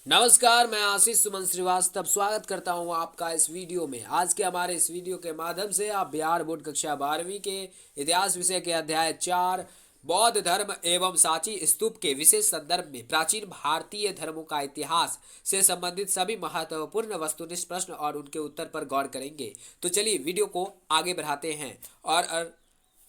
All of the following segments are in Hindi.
नमस्कार, मैं आशीष सुमन श्रीवास्तव स्वागत करता हूं आपका इस वीडियो में। आज के हमारे इस वीडियो के माध्यम से आप बिहार बोर्ड कक्षा 12वीं के इतिहास विषय के अध्याय 4 बौद्ध धर्म एवं सांची स्तूप के विशेष संदर्भ में प्राचीन भारतीय धर्मों का इतिहास से संबंधित सभी महत्वपूर्ण वस्तुनिष्ठ प्रश्न और उनके उत्तर पर गौर करेंगे। तो चलिए वीडियो को आगे बढ़ाते हैं और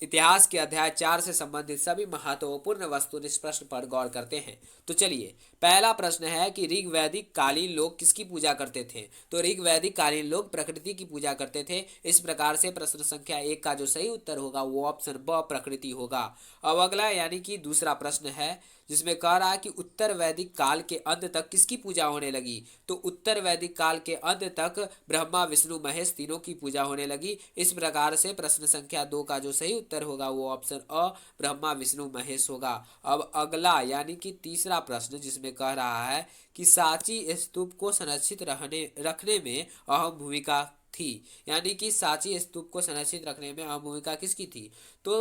इतिहास के अध्याय 4 से संबंधित सभी महत्वपूर्ण वस्तुनिष्ठ प्रश्न पर गौर करते हैं। तो चलिए, पहला प्रश्न है कि ऋग्वैदिक कालीन लोग किसकी पूजा करते थे। तो ऋग्वैदिक कालीन लोग प्रकृति की पूजा करते थे। इस प्रकार से प्रश्न संख्या 1 का जो सही उत्तर होगा वो ऑप्शन ब प्रकृति होगा। अब अगला यानी कि दूसरा प्रश्न है जिसमें कह रहा है कि उत्तर वैदिक काल के अंत तक किसकी पूजा होने लगी। तो उत्तर वैदिक काल के अंत तक ब्रह्मा विष्णु महेश तीनों की पूजा होने लगी। इस प्रकार से प्रश्न संख्या 2 का जो सही उत्तर होगा वो ऑप्शन अ ब्रह्मा विष्णु महेश होगा। अब अगला यानी कि तीसरा प्रश्न जिसमें कह रहा है कि सांची स्तूप को संरक्षित रखने में अहम भूमिका थी। यानी कि सांची स्तूप को संरक्षित रखने में अहम भूमिका किसकी थी। तो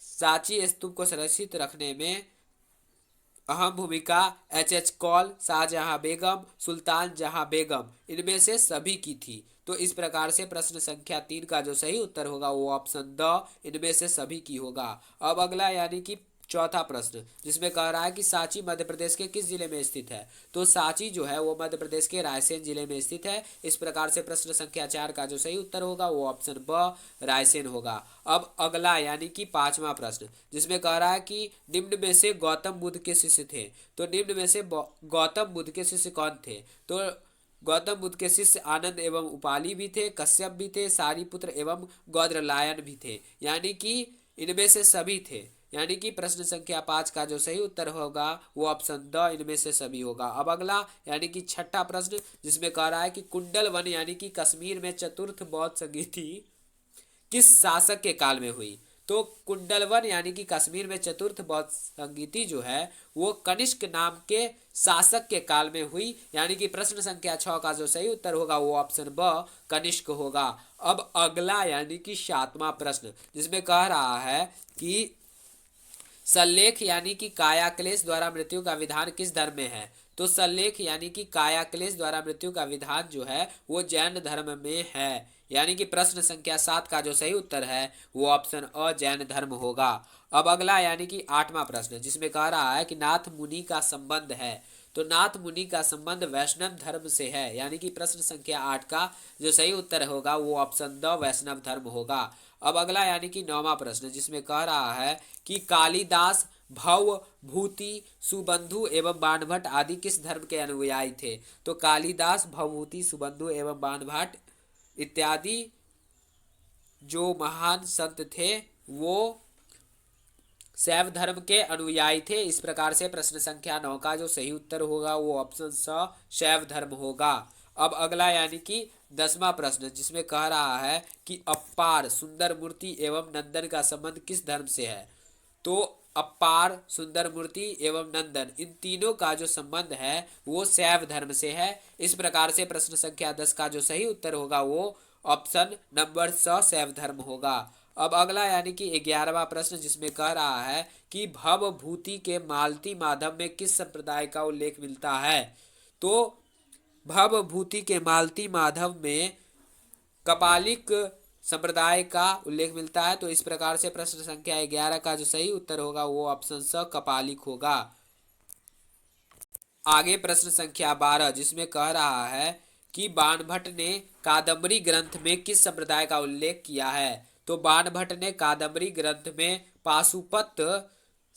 सांची स्तूप को संरक्षित रखने में अहम भूमिका एच कौल, शाहजहां बेगम, सुल्तान जहां बेगम इनमें से सभी की थी। तो इस प्रकार से प्रश्न संख्या 3 का जो सही उत्तर होगा वो ऑप्शन द इनमें से सभी की होगा। अब अगला यानी कि चौथा प्रश्न जिसमें कह रहा है कि सांची मध्य प्रदेश के किस जिले में स्थित है। तो सांची जो है वो मध्य प्रदेश के रायसेन जिले में स्थित है। इस प्रकार से प्रश्न संख्या 4 का जो सही उत्तर होगा वो ऑप्शन ब रायसेन होगा। अब अगला यानी कि पांचवा प्रश्न जिसमें कह रहा है कि निम्न में से गौतम बुद्ध के शिष्य थे। तो निम्न में से गौतम बुद्ध के शिष्य कौन थे। तो गौतम बुद्ध के शिष्य आनंद एवं उपाली भी थे, कश्यप भी थे, सारीपुत्र एवं गौद्रलायन भी थे। यानी कि इनमें से सभी थे। यानी कि प्रश्न संख्या 5 का जो सही उत्तर होगा वो ऑप्शन द इनमें से सभी होगा। अब अगला यानी कि छठा प्रश्न जिसमें कह रहा है कि कुंडल वन यानी कि कश्मीर में चतुर्थ बौद्ध संगीति किस शासक के काल में हुई। तो कुंडलवन यानी कि कश्मीर में चतुर्थ बौद्ध संगीति जो है वो कनिष्क नाम के शासक के काल में हुई। यानी कि प्रश्न संख्या 6 का जो सही उत्तर होगा वो ऑप्शन ब कनिष्क होगा। अब अगला यानी कि सातवां प्रश्न जिसमें कह रहा है कि सल्लेख यानी कि काया क्लेश द्वारा मृत्यु का विधान किस धर्म में है। तो सल्लेख यानी कि काया क्लेश द्वारा मृत्यु का विधान जो है वो जैन धर्म में है। यानी कि प्रश्न संख्या 7 का जो सही उत्तर है वो ऑप्शन अ जैन धर्म होगा। अब अगला यानी कि आठवां प्रश्न जिसमें कह रहा है कि नाथ मुनि का संबंध है। तो नाथ मुनि का संबंध वैष्णव धर्म से है। यानी कि प्रश्न संख्या 8 का जो सही उत्तर होगा वो ऑप्शन द वैष्णव धर्म होगा। अब अगला यानी कि नौवां प्रश्न जिसमें कह रहा है कि कालिदास भव भूति सुबंधु एवं बाणभट्ट आदि किस धर्म के अनुयायी थे। तो कालिदास भवभूति सुबंधु एवं बाणभट्ट इत्यादि जो महान संत थे वो शैव धर्म के अनुयायी थे। इस प्रकार से प्रश्न संख्या 9 का जो सही उत्तर होगा वो ऑप्शन स शैव धर्म होगा। अब अगला यानी कि 10वां प्रश्न जिसमें कह रहा है कि अप्पार सुंदर मूर्ति एवं नंदन का संबंध किस धर्म से है। तो अप्पार सुंदर मूर्ति एवं नंदन इन तीनों का जो संबंध है वो शैव धर्म से है। इस प्रकार से प्रश्न संख्या 10 का जो सही उत्तर होगा वो ऑप्शन नंबर स शैव धर्म होगा। अब अगला यानी कि 11वां प्रश्न जिसमें कह रहा है कि भवभूति के मालती माधव में किस संप्रदाय का उल्लेख मिलता है। तो भवभूति के मालती माधव में कपालिक संप्रदाय का उल्लेख मिलता है। तो इस प्रकार से प्रश्न संख्या 11 का जो सही उत्तर होगा वो ऑप्शन स कपालिक होगा। आगे प्रश्न संख्या 12 जिसमें कह रहा है कि बाणभट्ट ने कादम्बरी ग्रंथ में किस संप्रदाय का उल्लेख किया है। तो बाणभट्ट ने कादम्बरी ग्रंथ में पाशुपत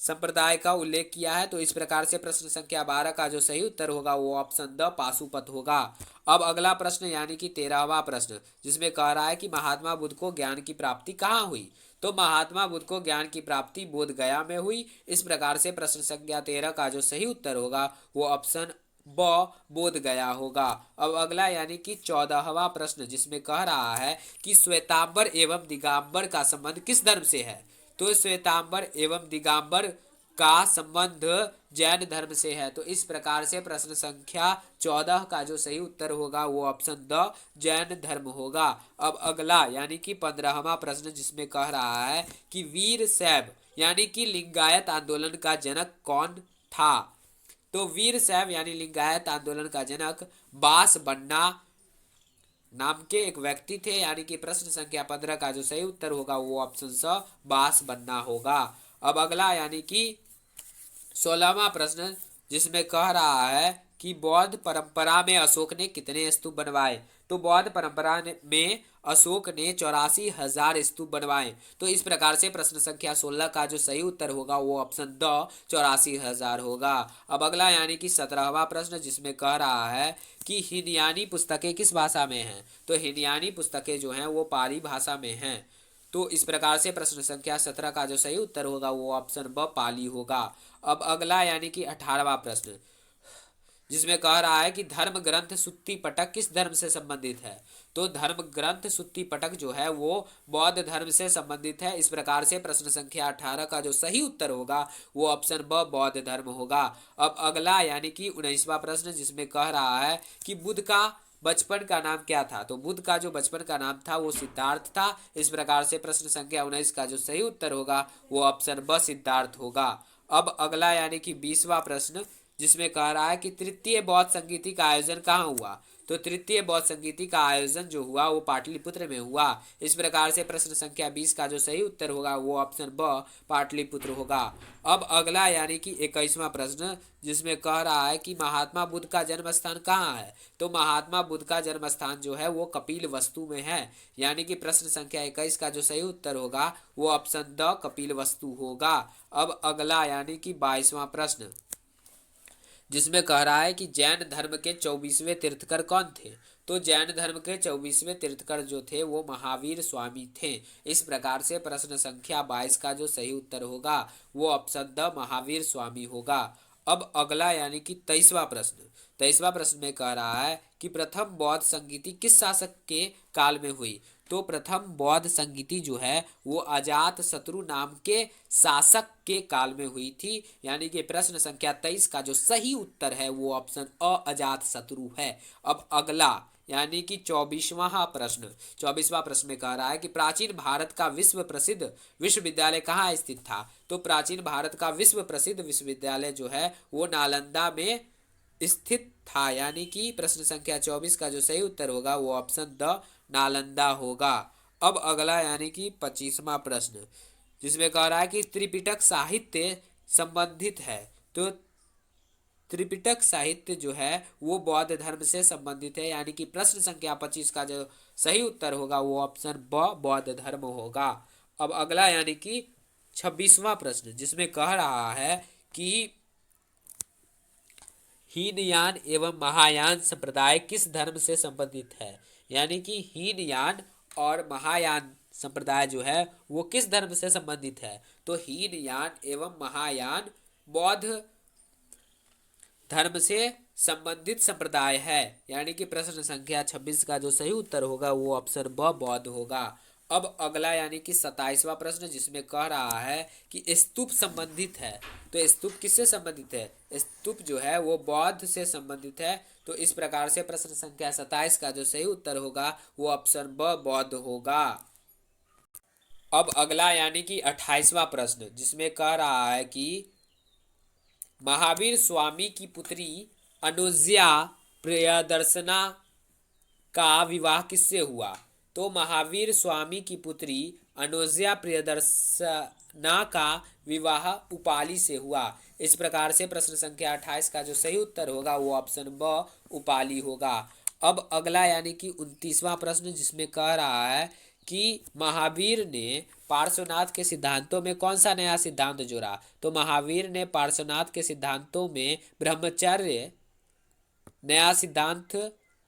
संप्रदाय का उल्लेख किया है। तो इस प्रकार से प्रश्न संख्या 12 का जो सही उत्तर होगा वो ऑप्शन द पाशुपत होगा। अब अगला प्रश्न यानी कि 13वां प्रश्न जिसमें कह रहा है कि महात्मा बुद्ध को ज्ञान की प्राप्ति कहाँ हुई। तो महात्मा बुद्ध को ज्ञान की प्राप्ति बोध गया में हुई। इस प्रकार से प्रश्न संख्या 13 का जो सही उत्तर होगा वो ऑप्शन ब बोध गया होगा। अब अगला यानी कि 14वां प्रश्न जिसमें कह रहा है कि श्वेतांबर एवं दिगंबर का संबंध किस धर्म से है। तो श्वेतांबर एवं दिगंबर का संबंध जैन धर्म से है। तो इस प्रकार से प्रश्न संख्या 14 का जो सही उत्तर होगा वो ऑप्शन द जैन धर्म होगा। अब अगला यानी कि 15वां प्रश्न जिसमें कह रहा है कि वीर शैव यानी कि लिंगायत आंदोलन का जनक कौन था। तो वीर शैव यानी लिंगायत आंदोलन का जनक बासबन्ना नाम के एक व्यक्ति थे, यानी कि प्रश्न संख्या 15 का जो सही उत्तर होगा वो ऑप्शन स बासबन्ना होगा। अब अगला यानी कि 16वां प्रश्न, जिसमें कह रहा है कि बौद्ध परंपरा में अशोक ने कितने स्तूप बनवाए। तो बौद्ध परंपरा में अशोक ने 84,000 स्तूप बनवाए। तो इस प्रकार से प्रश्न संख्या 16 का जो सही उत्तर होगा वो ऑप्शन द 84,000 होगा। अब अगला यानी कि 17वां प्रश्न, जिसमें कह रहा है कि हिनयानी पुस्तकें किस भाषा में हैं। तो हिनयानी पुस्तकें जो हैं वो पाली भाषा में हैं। तो इस प्रकार से प्रश्न संख्या 17 का जो सही उत्तर होगा वो ऑप्शन ब पाली होगा। अब अगला यानी कि 18वां प्रश्न, जिसमें कह रहा है कि धर्म ग्रंथ सुत्ती पटक किस धर्म से संबंधित है। तो धर्म ग्रंथ सुत्ती पटक जो है वो बौद्ध धर्म से संबंधित है। इस प्रकार से प्रश्न संख्या 18 का जो सही उत्तर होगा वो ऑप्शन ब बौद्ध धर्म होगा। अब अगला यानी कि 19वां प्रश्न, जिसमें कह रहा है कि बुद्ध का बचपन का नाम क्या था। तो बुद्ध का जो बचपन का नाम था वो सिद्धार्थ था। इस प्रकार से प्रश्न संख्या 19 का जो सही उत्तर होगा वो ऑप्शन ब सिद्धार्थ होगा। अब अगला यानी कि 20वां प्रश्न, जिसमें कह रहा है कि तृतीय बौद्ध संगीति का आयोजन कहाँ हुआ। तो तृतीय बौद्ध संगीति का आयोजन जो हुआ वो पाटलिपुत्र में हुआ। इस प्रकार से प्रश्न संख्या 20 का जो सही उत्तर होगा वो ऑप्शन ब पाटलिपुत्र होगा। अब अगला यानी कि 21वां प्रश्न, जिसमें कह रहा है कि महात्मा बुद्ध का जन्म स्थान कहाँ है। तो महात्मा बुद्ध का जन्म स्थान जो है वो कपिल वस्तु में है। यानी कि प्रश्न संख्या 21 का जो सही उत्तर होगा वो ऑप्शन द कपिल वस्तु होगा। अब अगला यानी कि 22वां प्रश्न, जिसमें कह रहा है कि जैन धर्म के 24वें तीर्थकर कौन थे। तो जैन धर्म के 24वें तीर्थकर जो थे वो महावीर स्वामी थे। इस प्रकार से प्रश्न संख्या 22 का जो सही उत्तर होगा वो ऑप्शन द महावीर स्वामी होगा। अब अगला यानी कि 23वां प्रश्न में कह रहा है कि प्रथम बौद्ध संगीति किस शासक के काल में हुई। तो प्रथम बौद्ध संगीति जो है वो अजात शत्रु नाम के शासक के काल में हुई थी। यानी कि प्रश्न संख्या 23 का जो सही उत्तर है वो ऑप्शन अ अजात शत्रु है। अब अगला यानी कि 24वां प्रश्न में कह रहा है कि प्राचीन भारत का विश्व प्रसिद्ध विश्वविद्यालय कहाँ स्थित था। तो प्राचीन भारत का विश्व प्रसिद्ध विश्वविद्यालय जो है वो नालंदा में स्थित था। यानी कि प्रश्न संख्या 24 का जो सही उत्तर होगा वो ऑप्शन द नालंदा होगा। अब अगला यानी कि 25वां प्रश्न, जिसमें कह रहा है कि त्रिपिटक साहित्य संबंधित है। तो त्रिपिटक साहित्य जो है वो बौद्ध धर्म से संबंधित है। यानी कि प्रश्न संख्या 25 का जो सही उत्तर होगा वो ऑप्शन ब बौद्ध धर्म होगा। अब अगला यानी कि 26वां प्रश्न, जिसमें कह रहा है कि हीनयान एवं महायान संप्रदाय किस धर्म से संबंधित है। यानी कि हीनयान और महायान संप्रदाय जो है वो किस धर्म से संबंधित है। तो हीनयान एवं महायान बौद्ध धर्म से संबंधित संप्रदाय है। यानी कि प्रश्न संख्या 26 का जो सही उत्तर होगा वो ऑप्शन ब बौद्ध होगा। अब अगला यानी कि 27वां प्रश्न, जिसमें कह रहा है कि स्तूप संबंधित है। तो स्तूप किससे संबंधित है। स्तूप जो है वो बौद्ध से संबंधित है। तो इस प्रकार से प्रश्न संख्या 27 का जो सही उत्तर होगा वो ऑप्शन ब बौद्ध होगा। अब अगला यानी कि 28वां प्रश्न, जिसमें कह रहा है कि महावीर स्वामी की पुत्री अनुज्ञा प्रियदर्शना का विवाह किससे हुआ। तो महावीर स्वामी की पुत्री अनुज्ञा प्रियदर्शना का विवाह उपाली से हुआ। इस प्रकार से प्रश्न संख्या 28 का जो सही उत्तर होगा वो ऑप्शन ब उपाली होगा। अब अगला यानी कि 29वां प्रश्न, जिसमें कह रहा है कि महावीर ने पार्श्वनाथ के सिद्धांतों में कौन सा नया सिद्धांत जोड़ा। तो महावीर ने पार्श्वनाथ के सिद्धांतों में ब्रह्मचर्य नया सिद्धांत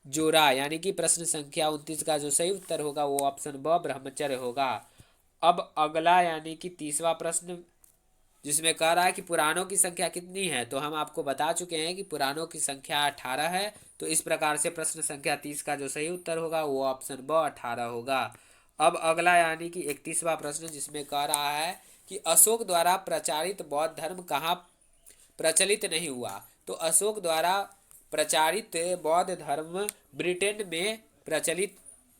जोड़ा। यानी कि प्रश्न संख्या 29 का जो सही उत्तर होगा वो ऑप्शन ब ब्रह्मचर्य होगा। अब अगला यानी कि 30वां प्रश्न, जिसमें कह रहा है कि पुराणों की संख्या कितनी है। तो हम आपको बता चुके हैं कि पुराणों की संख्या 18 है। तो इस प्रकार से प्रश्न संख्या 30 का जो सही उत्तर होगा वो ऑप्शन ब 18 होगा। अब अगला यानी कि 31वां प्रश्न, जिसमें कह रहा है कि अशोक द्वारा प्रचारित बौद्ध धर्म कहाँ प्रचलित नहीं हुआ। तो अशोक द्वारा प्रचारित बौद्ध धर्म ब्रिटेन में प्रचलित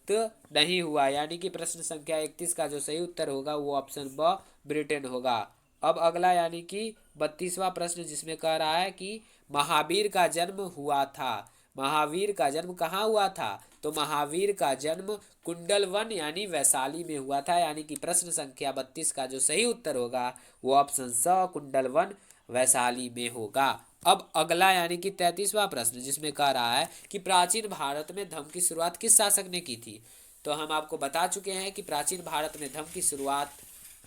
नहीं हुआ। यानी कि प्रश्न संख्या 31 का जो सही उत्तर होगा वो ऑप्शन ब ब्रिटेन होगा। अब अगला यानी कि 32वां प्रश्न, जिसमें कह रहा है कि महावीर का जन्म हुआ था। महावीर का जन्म कहाँ हुआ था? तो महावीर का जन्म कुंडलवन यानी वैशाली में हुआ था। यानी कि प्रश्न संख्या 32 का जो सही उत्तर होगा वो ऑप्शन स कुंडलवन वैशाली में होगा। अब अगला यानी कि 33वां प्रश्न, जिसमें कह रहा है कि प्राचीन भारत में धर्म की शुरुआत किस शासक ने की थी? तो हम आपको बता चुके हैं कि प्राचीन भारत में धर्म की शुरुआत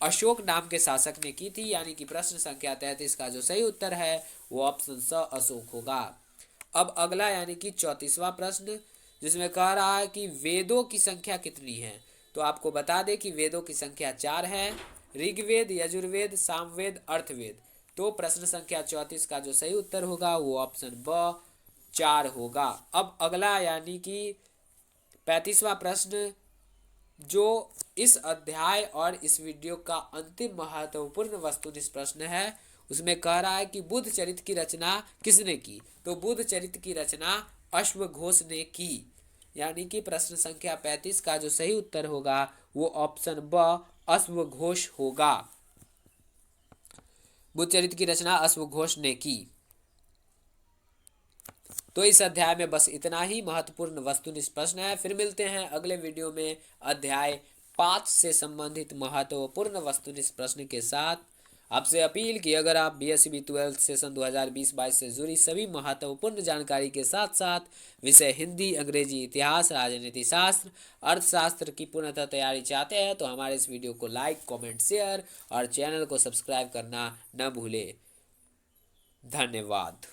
अशोक नाम के शासक ने की थी। यानी कि प्रश्न संख्या 33 का जो सही उत्तर है वो ऑप्शन स अशोक होगा। अब अगला यानी कि 34वां प्रश्न, जिसमें कह रहा है कि वेदों की संख्या कितनी है? तो आपको बता दें कि वेदों की संख्या 4 है, ऋग्वेद, यजुर्वेद, सामवेद, अर्थवेद। तो प्रश्न संख्या 34 का जो सही उत्तर होगा वो ऑप्शन ब 4 होगा। अब अगला यानी कि 35वां प्रश्न, जो इस अध्याय और इस वीडियो का अंतिम महत्वपूर्ण वस्तुनिष्ठ प्रश्न है, उसमें कह रहा है कि बुद्ध चरित्र की रचना किसने की? तो बुद्ध चरित्र की रचना अश्वघोष ने की। यानी कि प्रश्न संख्या 35 का जो सही उत्तर होगा वो ऑप्शन ब अश्वघोष होगा। बुद्ध चरित्र की रचना अश्वघोष ने की। तो इस अध्याय में बस इतना ही महत्वपूर्ण वस्तुनिष्ठ प्रश्न है। फिर मिलते हैं अगले वीडियो में अध्याय 5 से संबंधित महत्वपूर्ण वस्तुनिष्ठ प्रश्न के साथ। आपसे अपील कि अगर आप बीएससी 12 सेशन 2020-22 से जुड़ी सभी महत्वपूर्ण जानकारी के साथ साथ विषय हिंदी, अंग्रेजी, इतिहास, राजनीति शास्त्र, अर्थशास्त्र की पूर्णतः तैयारी चाहते हैं तो हमारे इस वीडियो को लाइक, कमेंट, शेयर और चैनल को सब्सक्राइब करना न भूलें। धन्यवाद।